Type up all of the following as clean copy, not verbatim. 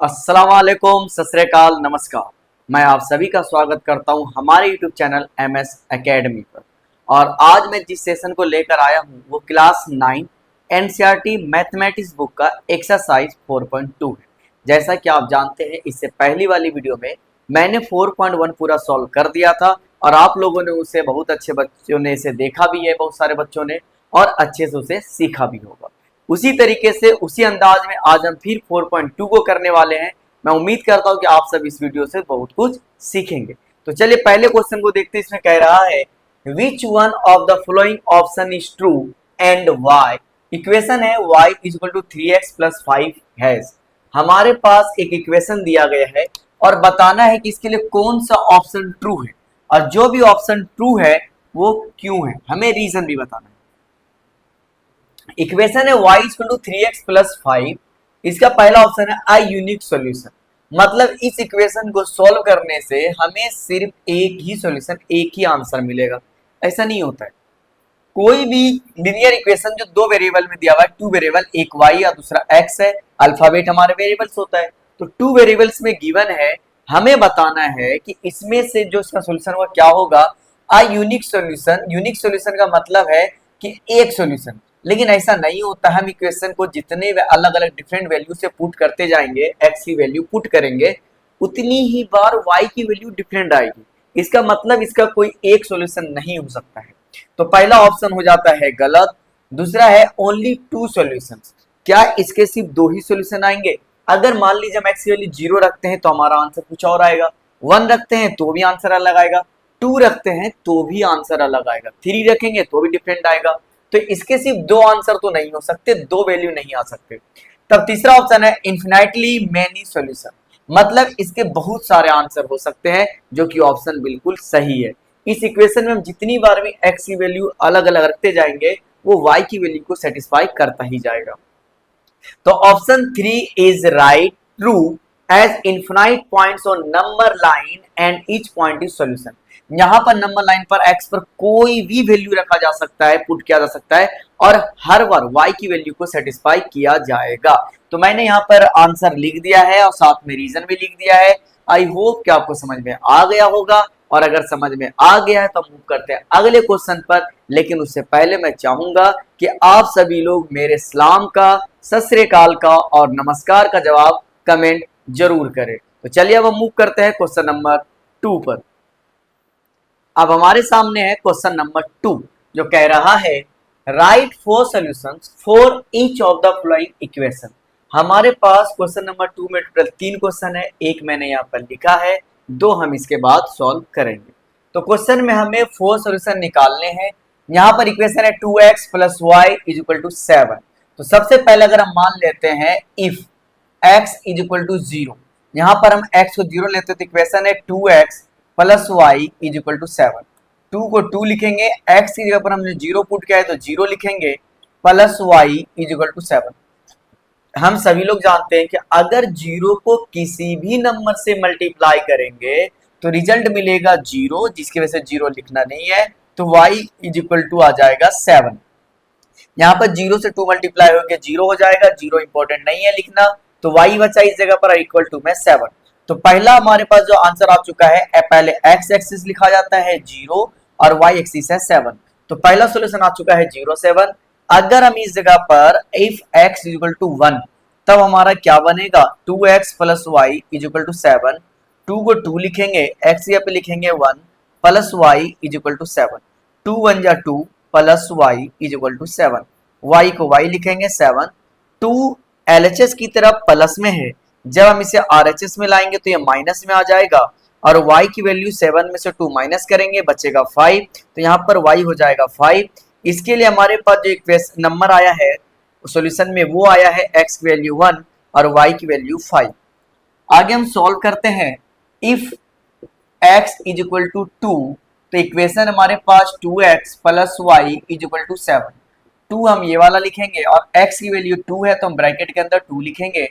अस्सलाम वालेकुम, सत श्री अकाल, नमस्कार। मैं आप सभी का स्वागत करता हूं हमारे YouTube चैनल MS एकेडमी पर। और आज मैं जिस सेशन को लेकर आया हूं वो क्लास 9 NCERT मैथमेटिक्स बुक का एक्सरसाइज 4.2 है। जैसा कि आप जानते हैं, इससे पहली वाली वीडियो में मैंने 4.1 पूरा सॉल्व कर दिया था और आप लोगों ने उसे बहुत अच्छे बच्चों ने इसे देखा भी है, बहुत सारे बच्चों ने, और अच्छे से उसे सीखा भी होगा। उसी तरीके से उसी अंदाज में आज हम फिर 4.2 को करने वाले हैं। मैं उम्मीद करता हूं कि आप सब इस वीडियो से बहुत कुछ सीखेंगे। तो चलिए पहले क्वेश्चन को देखते हैं। इसमें कह रहा है which one of the following option is true and why. Equation है y equal to 3x plus 5 has. हमारे पास एक इक्वेशन दिया गया है और बताना है कि इसके लिए कौन सा ऑप्शन ट्रू है, और जो भी ऑप्शन ट्रू है वो क्यों है, हमें रीजन भी बताना है। इक्वेशन है y equal to 3x plus 5। इसका पहला ऑप्शन है अ यूनिक सॉल्यूशन, मतलब इस इक्वेशन को सॉल्व करने से हमें सिर्फ एक ही सॉल्यूशन, एक ही आंसर मिलेगा। ऐसा नहीं होता है। कोई भी लिनियर इक्वेशन जो दो वेरिएबल में दिया हुआ है, टू वेरिएबल, एक y और दूसरा x है, अल्फाबेट हमारे वेरिएबल्स होता है, तो टू वेरिएबल्स में गिवन है, हमें बताना है कि इसमें से जो इसका सॉल्यूशन हुआ क्या होगा। A unique solution, unique solution का मतलब है कि एक सॉल्यूशन, लेकिन ऐसा नहीं होता। हम इक्वेशन को जितने अलग अलग डिफरेंट वैल्यू से पुट करते जाएंगे, x की वैल्यू पुट करेंगे, उतनी ही बार y की वैल्यू डिफरेंट आएगी। इसका मतलब इसका कोई एक सॉल्यूशन नहीं हो सकता है। तो पहला ऑप्शन हो जाता है गलत। दूसरा है ओनली टू सॉल्यूशंस। क्या इसके सिर्फ दो ही सॉल्यूशन आएंगे? अगर मान लीजिए हम x की वैल्यू 0 रखते हैं तो हमारा आंसर कुछ और आएगा, 1 रखते हैं तो भी आंसर अलग आएगा, 2 रखते हैं तो भी आंसर अलग आएगा, 3 रखेंगे तो भी डिफरेंट आएगा। तो इसके सिर्फ दो आंसर तो नहीं हो सकते, दो वैल्यू नहीं आ सकते। तब तीसरा ऑप्शन है इन्फिनाइटली मेनी सॉल्यूशन, मतलब इसके बहुत सारे आंसर हो सकते हैं, जो कि ऑप्शन बिल्कुल सही है। इस इक्वेशन में हम जितनी बार भी x की वैल्यू अलग अलग रखते जाएंगे वो y की वैल्यू को सेटिस्फाई करता ही जाएगा। तो option 3 is right, true, as infinite points on number line and each point is solution. यहां पर नंबर लाइन पर x पर कोई भी वैल्यू रखा जा सकता है, पुट किया जा सकता है, और हर बार y की वैल्यू को सेटिस्फाई किया जाएगा। तो मैंने यहाँ पर आंसर लिख दिया है और साथ में रीजन भी लिख दिया है। आई होप कि आपको समझ में आ गया होगा, और अगर समझ में आ गया है तो मूव करते हैं अगले क्वेश्चन पर। लेकिन उससे पहले मैं चाहूंगा कि आप सभी लोग मेरे सलाम का, सत श्री अकाल का और नमस्कार का जवाब कमेंट जरूर करें। तो चलिए अब हम मूव करते हैं क्वेश्चन नंबर 2 पर। अब हमारे सामने है क्वेश्चन नंबर 2, जो कह रहा है right 4 solutions for each of the following equation. हमारे पास क्वेश्चन नंबर 2 में टोटल 3 क्वेश्चन है, एक मैंने यहाँ पर लिखा है, 2 हम इसके बाद सॉल्व करेंगे। तो क्वेश्चन में हमें 4 सॉल्यूशन निकालने हैं। यहाँ पर इक्वेशन है 2x plus y is equal to 7। तो सबसे पहले अगर हम मान लेते हैं if x is equal to 0, यहाँ पर हम x को 0 लेते हैं तो इक्वेशन है 2x plus y is equal to 7। 2 को 2 लिखेंगे, x की जगह पर हमने 0 पुट किया है तो 0 लिखेंगे, plus y is equal to 7। हम सभी लोग जानते हैं कि अगर 0 को किसी भी नंबर से मल्टीप्लाई करेंगे तो रिजल्ट मिलेगा 0, जिसकी वजह से 0 लिखना नहीं है, तो y इज इक्वल टू आ जाएगा 7। यहाँ पर 0 से 2 मल्टीप्लाई होकर 0 हो जाएगा, 0 इंपॉर्टेंट नहीं है लिखना, तो y बचा इस जगह पर इक्वल टू में 7। तो पहला हमारे पास जो आंसर आ चुका है, पहले x एक्सिस लिखा जाता है 0 और y एक्सिस है 7। तो पहला सॉल्यूशन आ चुका है 0 7। अगर हम इस जगह पर if x is equal to 1, तब हमारा क्या बनेगा 2x plus y is equal to 7। 2 को 2 लिखेंगे, x यहाँ पे लिखेंगे 1 plus y is equal to 7। 2 1 जा 2 plus y is equal to 7। y को y लिखेंगे 7। 2 LHS की तरफ प्लस में है, जब हम इसे RHS में लाएंगे तो ये माइनस में आ जाएगा, और y की वैल्यू 7 में से 2 माइनस करेंगे, बचेगा 5। तो यहाँ पर y हो जाएगा 5। इसके लिए हमारे पास जो एक नंबर आया है सॉल्यूशन में, वो आया है x की वैल्यू 1 और y की वैल्यू 5। आगे हम सॉल्व करते हैं। If x is equal to 2, तो इक्वेशन हमारे पास 2x plus y is equal to 7। 2 हम ये वाला लिखेंगे और x की वैल्यू 2 है तो हम ब्रैकेट के अंदर 2 लिखेंगे,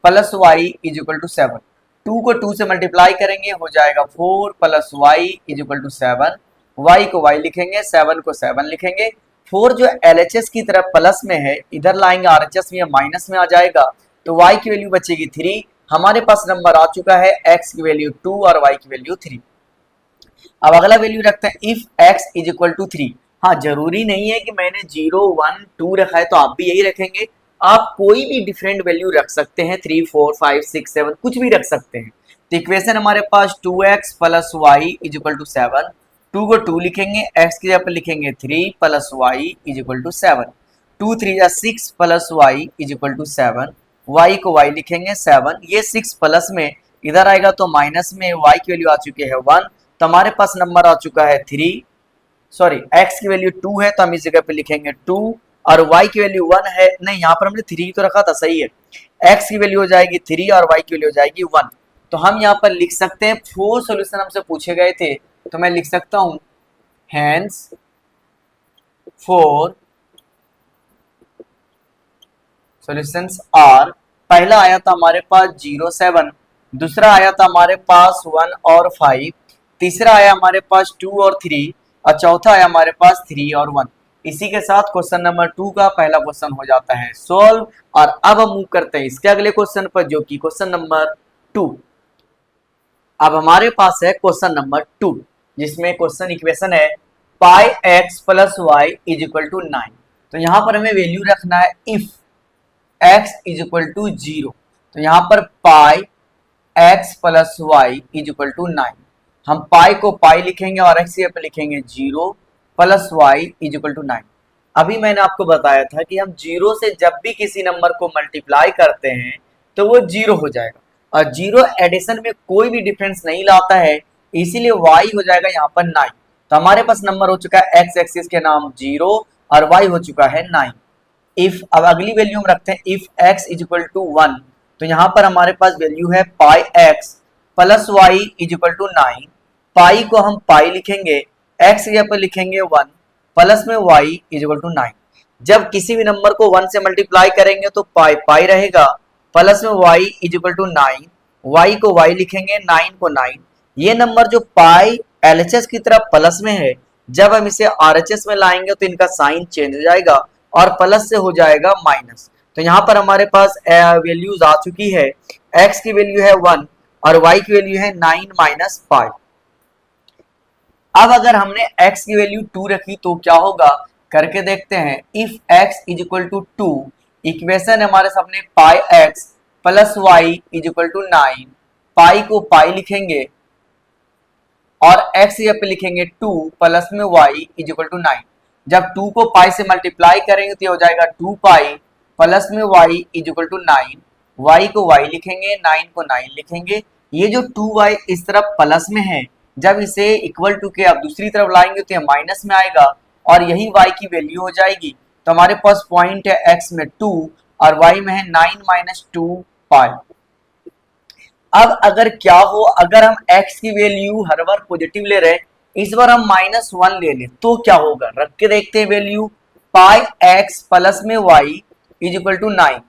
plus y is equal to 7। 2 को 2 से मल्टीप्लाई करेंगे, हो जाएगा 4 plus y is equal to 7। y को y लिखेंगे, 7 को 7 लिखेंगे। 4 जो LHS की तरफ प्लस में है, इधर लाएंगे RHS में माइनस में आ जाएगा, तो y की वैल्यू बचेगी 3। हमारे पास नंबर आ चुका है x की वैल्यू 2 और y की वैल्यू 3। अब अगला वैल्यू रखते हैं if x is equal to 3। हाँ, जरूरी नहीं है कि मैंने 0 1 2 रखा है तो आप भी यही रखेंगे। आप कोई भी डिफरेंट वैल्यू रख सकते हैं, 3 4 5 6 7 कुछ भी रख सकते हैं। तो इक्वेशन हमारे पास 2x plus y is equal to 7। 2 को 2 लिखेंगे, x की जगह पर लिखेंगे 3 plus y is equal to 7। 2 3 या 6 plus y is equal to 7। y को y लिखेंगे 7। ये 6 प्लस में इधर आएगा तो माइनस में y की वैल्यू आ चुकी है 1। तो हमारे पास नंबर आ चुका है 3, सॉरी x की वैल्यू 2 है तो हम इस जगह पे लिखेंगे 2 और y की वैल्यू 1 है। नहीं, यहाँ पर हमने 3 तो रखा था, सही है। x की वैल्यू हो जाएगी 3 और y की वैल्यू हो जाएगी 1। तो हम यहाँ पर लिख सकते हैं 4 सॉल्यूशन हमसे पूछे गए थे, तो मैं लिख सकता हूँ हैंस 4 सॉल्यूशंस आर। पहला आया था हमारे पास 0 7, दूसरा आया था हमारे पास 1 और 5, तीसरा आया हमारे पास 2 और 3 और चौथा आया हमारे पास 3 और 1। इसी के साथ क्वेश्चन नंबर 2 का पहला क्वेश्चन हो जाता है सॉल्व। और अब हम मूव करते हैं इसके अगले क्वेश्चन पर, जो कि क्वेश्चन नंबर 2। अब हमारे पास है क्वेश्चन नंबर 2, जिसमें क्वेश्चन इक्वेशन है pi x plus y is equal to 9। तो यहाँ पर हमें वैल्यू रखना है if x is equal to 0। तो यहाँ पर pi x plus y is equal to 9। हम पाई को पाई लिखेंगे और x पे लिखेंगे 0 plus y is equal to 9। अभी मैंने आपको बताया था कि हम 0 से जब भी किसी नंबर को मल्टीप्लाई करते हैं तो वो 0 हो जाएगा, और 0 एडिशन में कोई भी डिफरेंस नहीं लाता है, इसीलिए y हो जाएगा यहाँ पर 9। तो हमारे पास नंबर हो चुका है x एक्सिस के नाम 0 और y हो चुका है 9। इफ, अब अगली वैल्यू हम रखते हैं if x is equal to 1। तो यहाँ पर हमारे पास वैल्यू है पाई x plus y is equal to 9। पाई को हम पाई लिखेंगे, x यहाँ पर लिखेंगे 1 प्लस में y इज इक्वल टू 9। जब किसी भी नंबर को 1 से मल्टीप्लाई करेंगे तो पाई पाई रहेगा, प्लस में y is equal to 9, y को y लिखेंगे 9 को 9। ये नंबर जो पाई LHS की तरफ प्लस में है, जब हम इसे RHS में लाएंगे तो इनका साइन चेंज हो जाएगा और प्लस से हो जाएगा माइनस। तो यहाँ पर हमारे पास वैल्यूज आ चुकी है, x की वैल्यू है 1 और y की वैल्यू है 9 माइनस पाई। अब अगर हमने x की वैल्यू 2 रखी तो क्या होगा, करके देखते हैं। If x is equal to 2, equation हमारे सामने पाई x plus y is equal to 9। पाई को पाई लिखेंगे और x यहाँ पे लिखेंगे 2 प्लस में y इज इक्वल टू 9। जब 2 को पाई से मल्टीप्लाई करेंगे तो ये हो जाएगा 2 पाई प्लस में y is equal to 9। y को y लिखेंगे, 9 को 9 लिखेंगे। ये जो 2y इस तरफ प्लस में है, जब इसे इक्वल टू के आप दूसरी तरफ लाएंगे तो ये माइनस में आएगा और यही y की वैल्यू हो जाएगी। तो हमारे पास पॉइंट है x में 2 और y में है 9 माइनस 2 पाई। अब अगर क्या हो, अगर हम x की वैल्यू हर बार पॉजिटिव ले रहे हैं, इस बार हम -1 ले लें तो क्या होगा, रख के देखते हैं वैल्यू। पाई x प्लस में y इज इक्वल टू 9।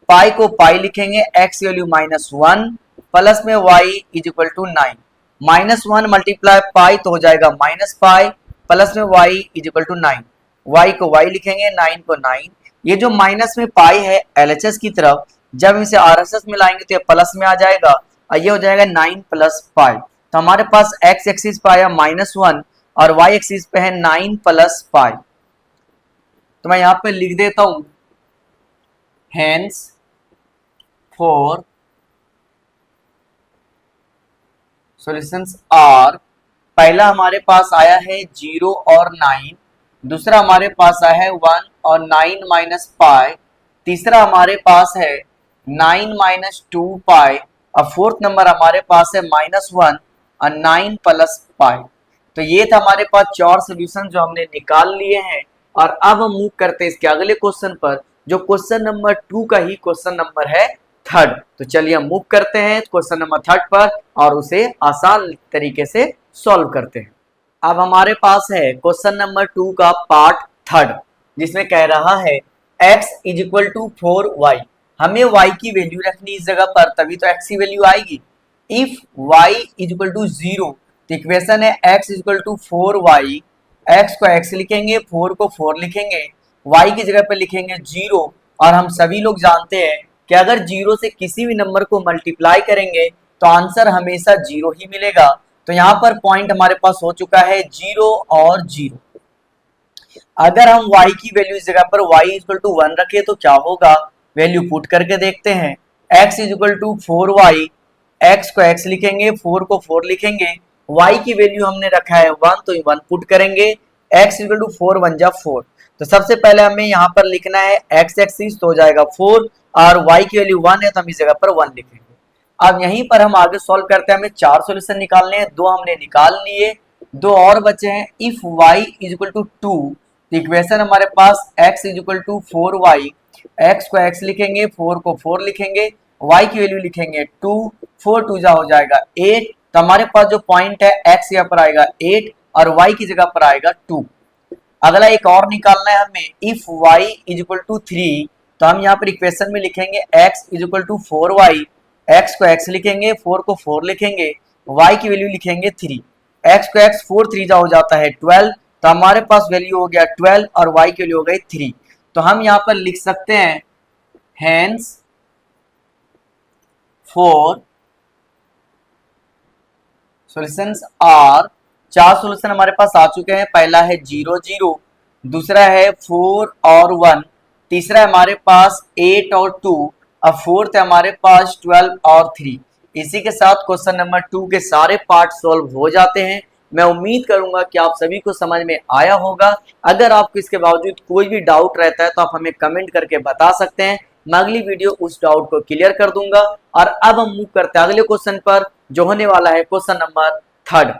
पाई को पाई लिखेंगे, x वैल्यू -1 प्लस में y is equal to 9। -1 multiply पाई तो हो जाएगा माइनस पाई प्लस में y is equal to 9। y को y लिखेंगे, 9 को 9। ये जो माइनस में पाई है LHS की तरफ, जब इसे RHS में लाएंगे तो ये प्लस में आ जाएगा और ये हो जाएगा 9 प्लस पाई। तो हमारे पास x एक्सिस पे आया -1 और y एक्सिस पे है 9 प्लस पाई। तो मैं यहाँ पे लिख देता हूं हेंस फॉर सॉल्यूशंस आर। पहला हमारे पास आया है 0 और 9, दूसरा हमारे पास आया है 1 और 9 माइनस पाई, तीसरा हमारे पास है 9 माइनस 2 पाई और फोर्थ नंबर हमारे पास है -1 और 9 प्लस पाई। तो ये था हमारे पास 4 सॉल्यूशन जो हमने निकाल लिए हैं। और अब हम मूव करते हैं इसके अगले क्वेश्चन पर, जो क्वेश्चन नंबर 2 का ही क्वेश्चन नंबर है 3rd। तो चलिए हम मूव करते हैं क्वेश्चन नंबर 3rd पर और उसे आसान तरीके से सॉल्व करते हैं। अब हमारे पास है क्वेश्चन नंबर 2 का पार्ट 3rd, जिसमें कह रहा है x is equal to 4y। हमें y की वैल्यू रखनी इस जगह पर, तभी तो x की वैल्यू आएगी। If y is equal to 0, तो इक्वेशन है x is equal to 4y। x को x लिखेंगे, 4 को 4 लिखेंगे, y की जगह पर लिखेंगे 0। और हम सभी लोग जानते हैं कि अगर जीरो से किसी भी नंबर को मल्टीप्लाई करेंगे तो आंसर हमेशा जीरो ही मिलेगा। तो यहाँ पर पॉइंट हमारे पास हो चुका है जीरो और जीरो। अगर हम y की वैल्यू इस जगह पर y इक्वल टू 1 रखे तो क्या होगा, वैल्यू पुट करके देखते हैं। x equal to 4y, x को x लिखेंगे, 4 को 4 लिखेंगे, y की वैल्यू हमने रखा है 1 तो 1 पुट करेंगे, x इक्वल टू 4 1 जा 4। तो सबसे पहले हमें यहाँ पर लिखना है x एक्सिस तो हो जाएगा 4 और y की वैल्यू 1 है तो हम इस जगह पर 1 लिखेंगे। अब यहीं पर हम आगे सॉल्व करते हैं, हमें 4 सॉल्यूशन निकालने हैं, 2 हमने निकाल लिए, 2 और बचे हैं। If y is equal to 2, equation हमारे पास x is equal to 4y, x को x लिखेंगे, 4 को 4 लिखेंगे, y की वैल्यू लिखेंगे 2, 4 2 जा हो जाएगा 8। तो हमारे पास जो पॉइंट है x यहाँ पर आएगा 8 और y की जगह पर आएगा 2। अगला एक और निकालना है हमें, if y is equal to 3, तो हम यहाँ पर इक्वेशन में लिखेंगे x is equal to 4y, x को x लिखेंगे, 4 को 4 लिखेंगे, y की वैल्यू लिखेंगे 3, x को x 4 3 जा हो जाता है 12। तो हमारे पास वैल्यू हो गया 12 और y की वैल्यू हो गई 3। तो हम यहाँ पर लिख सकते हैं hence four solutions are, 4 solution हमारे पास आ चुके हैं। पहला है 0 0, दूसरा है 4 और 1, तीसरा है हमारे पास 8 और 2, अब फोर्थ है हमारे पास 12 और 3। इसी के साथ क्वेश्चन नंबर 2 के सारे पार्ट सॉल्व हो जाते हैं। मैं उम्मीद करूंगा कि आप सभी को समझ में आया होगा। अगर आपको इसके बावजूद कोई भी डाउट रहता है तो आप हमें कमेंट करके बता सकते हैं, मैं अगली वीडियो उस डाउट को क्लियर कर दूंगा। और अब हम मूव करते हैं अगले क्वेश्चन पर, जो होने वाला है क्वेश्चन नंबर 3।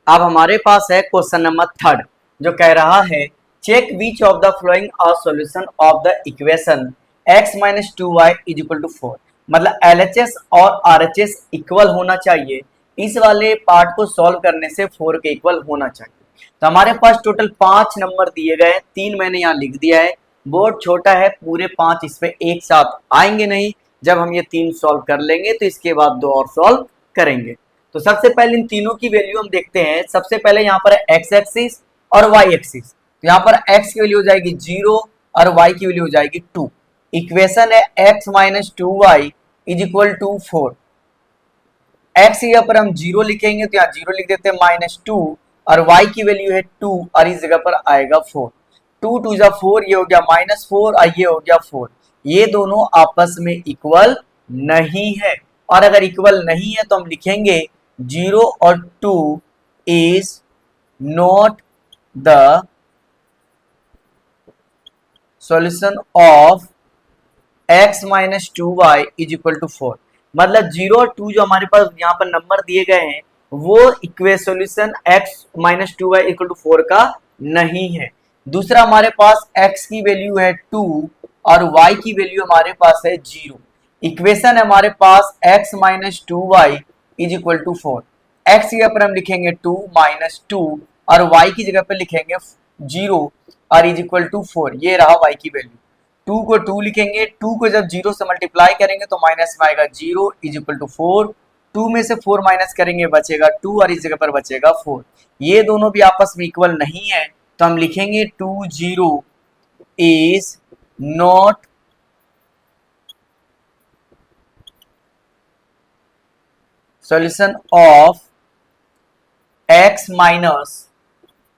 अब हमारे पास है क्वेश्चन नंबर 3, जो कह रहा है check which of the following are solution of the equation x minus 2y is equal to 4। मतलब LHS और RHS इक्वल होना चाहिए, इस वाले पार्ट को सॉल्व करने से 4 के इक्वल होना चाहिए। तो हमारे पास टोटल 5 नंबर दिए गए, 3 मैंने यहाँ लिख दिया है, बोर्ड छोटा है, पूरे 5 इस पे एक साथ आएंगे नहीं। जब हम ये 3 सॉल्व कर लेंगे तो इसके बाद 2 और सॉल्व करेंगे। तो सबसे पहले इन तीनों की वैल्यू हम देखते हैं। सबसे पहले यहाँ पर है x एक्सिस और y एक्सिस, तो यहाँ पर x की वैल्यू हो जाएगी 0 और y की वैल्यू हो जाएगी 2। इक्वेशन है x minus 2y is equal to 4। x यहाँ पर हम 0 लिखेंगे तो यहाँ 0 लिख देते हैं माइनस 2 और y की वैल्यू है 2 और इस जगह पर आएगा 4। 2 2 जा 4, ये हो गया माइनस 4 और ये हो गया 4। ये दोनों आपस में इक्वल नहीं है, और अगर इक्वल नहीं है तो हम लिखेंगे 0 और 2 is not the solution of x minus 2y is equal to 4। मतलब 0 और 2 जो हमारे पास यहाँ पर नंबर दिए गए हैं वो equation solution x minus 2y equal to 4 का नहीं है। दूसरा हमारे पास x की वैल्यू है 2 और y की वैल्यू हमारे पास है 0। इक्वेशन है हमारे पास x minus 2y is equal to 4। x की जगह पर हम लिखेंगे 2 माइनस 2 और y की जगह पर लिखेंगे 0 और इज इक्वल टू 4। ये रहा y की वैल्यू। 2 को 2 लिखेंगे, 2 को जब 0 से मल्टीप्लाई करेंगे तो माइनस में आएगा 0 इज इक्वल टू 4। 2 में से 4 माइनस करेंगे बचेगा 2 और इस जगह पर बचेगा 4। ये दोनों भी आपस में इक्वल नहीं है तो हम लिखेंगे 2 0 is not solution of x minus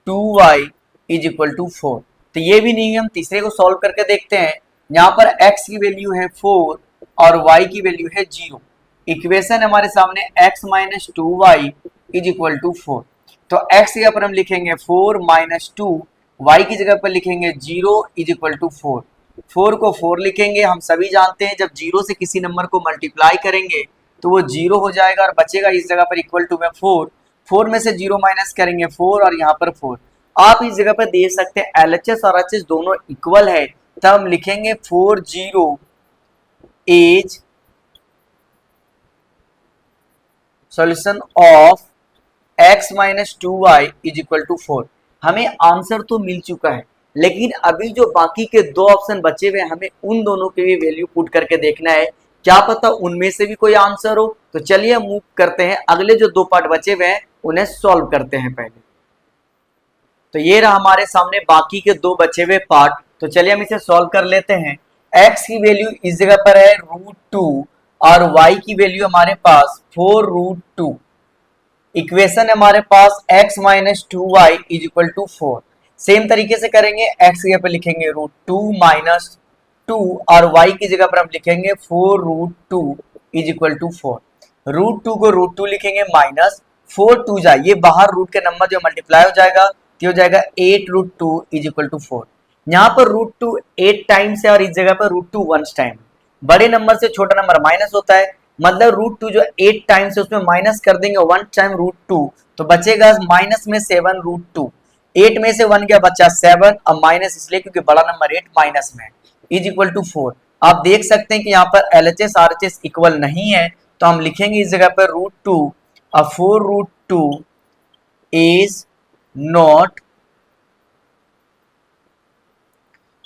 2y is equal to 4। तो ये भी नहीं है, हम तीसरे को सॉल्व करके देखते हैं। यहाँ पर x की वैल्यू है 4 और y की वैल्यू है 0। इक्वेशन हमारे सामने x minus 2y is equal to 4। तो x की जगह पर हम लिखेंगे 4 माइनस 2, y की जगह पर लिखेंगे 0 इज इक्वल टू 4। 4 को 4 लिखेंगे, हम सभी जानते हैं जब 0 से किसी नंबर को मल्टीप्लाई करेंगे तो वो 0 हो जाएगा और बचेगा इस जगह पर इक्वल टू में 4। 4 में से 0 माइनस करेंगे 4 और यहाँ पर 4। आप इस जगह पर देख सकते हैं LHS और RHS दोनों इक्वल है, तब हम लिखेंगे 4 0 is solution of x minus 2y is equal to 4। हमें आंसर तो मिल चुका है, लेकिन अभी जो बाकी के 2 ऑप्शन बचे हुए हमें उन दोनों के भी वैल्यू पुट करके देखना है, क्या पता उनमें से भी कोई आंसर हो। तो चलिए मूव करते हैं, अगले जो 2 पार्ट बचे हुए हैं उन्हें सॉल्व करते हैं पहले। तो ये रहा हमारे सामने बाकी के 2 बचे हुए पार्ट, तो चलिए हम इसे सॉल्व कर लेते हैं। x की वैल्यू इस जगह पर है √2 और y की वैल्यू हमारे पास 4√2। इक्वेशन हमारे पास x minus 2y is equal to 4। Same तरीके से करेंगे, x की जगह पर लिखेंगे √2 माइनस 2 और y की जगह पर हम लिखेंगे 4√2 इज इक्वल टू 4। √2 को √2 लिखेंगे माइनस 4 2 जाए, ये बाहर रूट के नंबर जो मल्टीप्लाई हो जाएगा तो हो जाएगा 8√2 इज इक्वल टू 4। यहाँ पर √2 8 टाइम्स है और इस जगह पर √2 1 टाइम। बड़े नंबर से छोटा नंबर माइनस होता है, मतलब √2 जो 8 टाइम्स है उसमें माइनस कर देंगे 1 टाइम √2 तो बचेगा माइनस में 7√2। 8 में से 1 गया बचा 7, अब माइनस इसलिए क्योंकि बड़ा नंबर 8 माइनस में इज इक्वल टू 4। आप देख सकते हैं कि यहाँ पर LHS RHS इक्वल नहीं है, तो हम लिखेंगे इस जगह पर √2 और 4√2 is not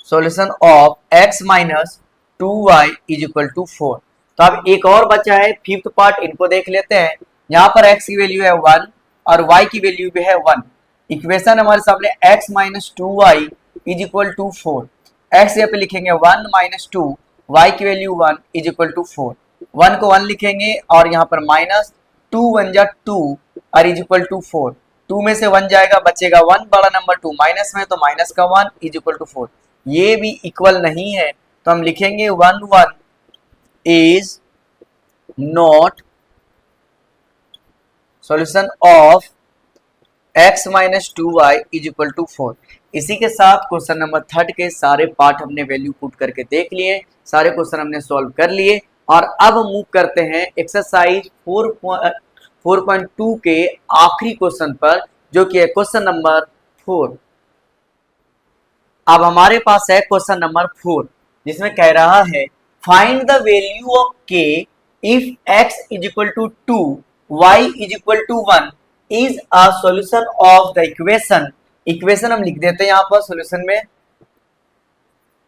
solution of x minus 2y is equal to 4। तो अब एक और बचा है फिफ्थ पार्ट, इनको देख लेते हैं। यहाँ पर x की वैल्यू है 1 और y की वैल्यू भी है 1। इक्वेशन हमारे सामने x minus 2y is equal to 4। x यहाँ पे लिखेंगे 1 माइनस 2, y की वैल्यू 1 इज इक्वल टू 4। 1 को 1 लिखेंगे और यहाँ पर माइनस 2 1 जा 2 और इज इक्वल टू 4। 2 में से 1 जाएगा बचेगा 1, बड़ा नंबर 2 माइनस में तो माइनस का 1 इज इक्वल टू 4। ये भी इक्वल नहीं है तो हम लिखेंगे 1 1 is not solution of x minus 2y is equal to 4। इसी के साथ क्वेश्चन नंबर 3 के सारे पार्ट हमने वैल्यू पुट करके देख लिए, सारे क्वेश्चन हमने सॉल्व कर लिए और अब मूव करते हैं एक्सरसाइज 4.2 के आखिरी क्वेश्चन पर, जो कि है क्वेश्चन नंबर 4। अब हमारे पास है क्वेश्चन नंबर 4, जिसमें कह रहा है find the value of k if x is equal to 2 y is equal to 1 is a solution of the equation. Equation हम लिख देते हैं यहाँ पर सॉल्यूशन में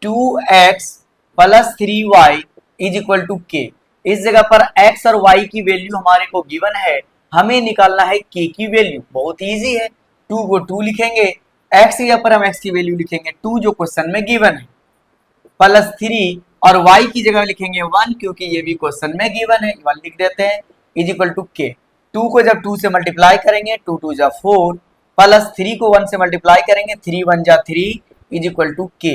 2x plus 3y is equal to k। इस जगह पर x और y की वैल्यू हमारे को गिवन है, हमें निकालना है k की वैल्यू। बहुत इजी है, 2 को 2 लिखेंगे, x की जगह पर हम x की वैल्यू लिखेंगे 2 जो क्वेश्चन में गिवन है, प्लस 3 और y की जगह लिखेंगे 1 क्योंकि ये भी क्वेश्चन में गिवन है, 1 लिख देते हैं इज इक्वल टू k। 2 को जब 2 से मल्टीप्लाई करेंगे 2 2 जा 4, प्लस 3 को 1 से मल्टीप्लाई करेंगे 3 1 जा 3 is equal to k।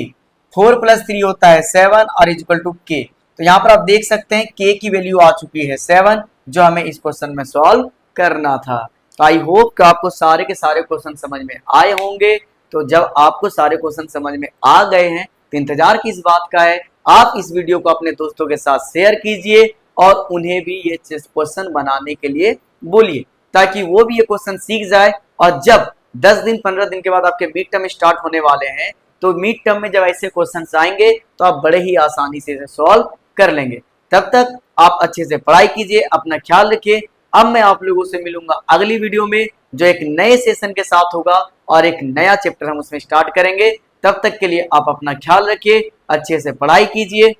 4 plus 3 होता है 7 और इज इक्वल टू k। तो यहाँ पर आप देख सकते हैं k की वैल्यू आ चुकी है 7, जो हमें इस क्वेश्चन में सॉल्व करना था। तो आई होप कि आपको सारे के सारे क्वेश्चन समझ में आए होंगे। तो जब आपको सारे क्वेश्चन समझ में आ गए हैं तो इंतजार किस बात का है, आप इस वीडियो को अपने दोस्तों के साथ शेयर कीजिए और उन्हें भी ये क्वेश्चन बनाने के लिए बोलिए, ताकि वो भी ये क्वेश्चन सीख जाए। और जब 10 दिन 15 दिन के बाद आपके मिड टर्म स्टार्ट होने वाले हैं, तो मिड टर्म में जब ऐसे क्वेश्चंस आएंगे तो आप बड़े ही आसानी से इसे सॉल्व कर लेंगे। तब तक आप अच्छे से पढ़ाई कीजिए, अपना ख्याल रखिए। अब मैं आप लोगों से मिलूंगा अगली वीडियो में, जो एक नए सेशन के साथ होगा और एक नया चैप्टर हम उसमें स्टार्ट करेंगे। तब तक के लिए आप अपना ख्याल रखिए, अच्छे से पढ़ाई कीजिए।